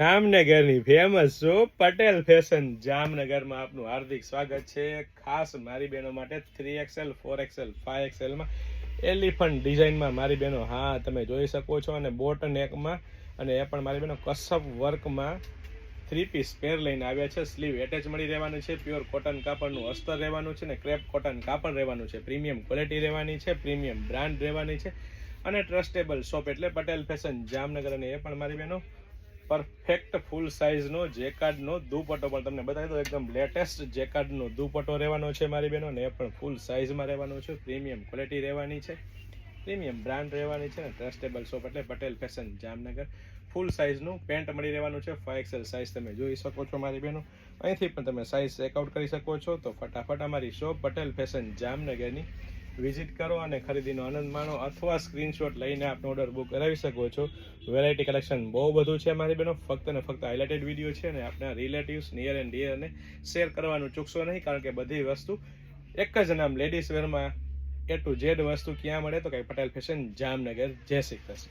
જામનગરની famous shop Patel fashion જામનગરમાં આપનું હાર્દિક સ્વાગત છે. ખાસ મારી બહેનો માટે 3XL 4XL 5XL માં એલિફન્ટ ડિઝાઇનમાં મારી બહેનો, હા તમે જોઈ શકો છો, અને બોટ નેકમાં, અને એ પણ મારી બહેનો કસબ વર્કમાં 3 પીસ પેર લઈને આવ્યા છે. સ્લીવ એટેચ મળી રહેવાનું છે, પ્યોર કોટન કાપડનું અસ્તર રહેવાનું છે, ને ક્રેપ કોટન કાપડ રહેવાનું છે. પ્રીમિયમ ક્વોલિટી રહેવાની છે, પ્રીમિયમ બ્રાન્ડ રહેવાની છે, અને ટ્રસ્ટેબલ શોપ એટલે પટેલ ફેશન જામનગર. અને એ પણ મારી બહેનો પરફેક્ટ ફૂલ સાઇઝનો જેકાર્ડનો દુપટ્ટો પણ તમને બતાવી દો. એકદમ લેટેસ્ટ જેકાર્ડનો દુપટ્ટો રહેવાનો છે મારી બહેનો, ને એ પણ ફૂલ સાઇઝમાં રહેવાનો છે. પ્રીમિયમ ક્વોલિટી રહેવાની છે, પ્રીમિયમ બ્રાન્ડ રહેવાની છે, ને ટ્રસ્ટેબલ શોપ એટલે પટેલ ફેશન જામનગર. ફૂલ સાઇઝનું પેન્ટ મળી રહેવાનું છે. 5XL સાઇઝ તમે જોઈ શકો છો મારી બહેનો. અહીંથી પણ તમે સાઇઝ ચેકઆઉટ કરી શકો છો. તો ફટાફટ અમારી શોપ પટેલ ફેશન જામનગરની વિઝિટ કરો અને ખરીદીનો આનંદ માણો, અથવા સ્ક્રીનશોટ લઈને આપનો ઓર્ડર બુક કરાવી શકો છો. વેરાયટી કલેક્શન બહુ બધું છે મારી બહેનો. ફક્ત ને ફક્ત હાઇલાઇટેડ વિડીયો છે, અને આપણા રિલેટિવ્સ નિયર એન્ડ ડિયર અને શેર કરવાનું ચૂકશો નહીં, કારણ કે બધી વસ્તુ એક જ નામ લેડીઝ વેરમાં A to Z વસ્તુ ક્યાં મળે તો કે પટેલ ફેશન જામનગર. જય શ્રી કૃષ્ણ.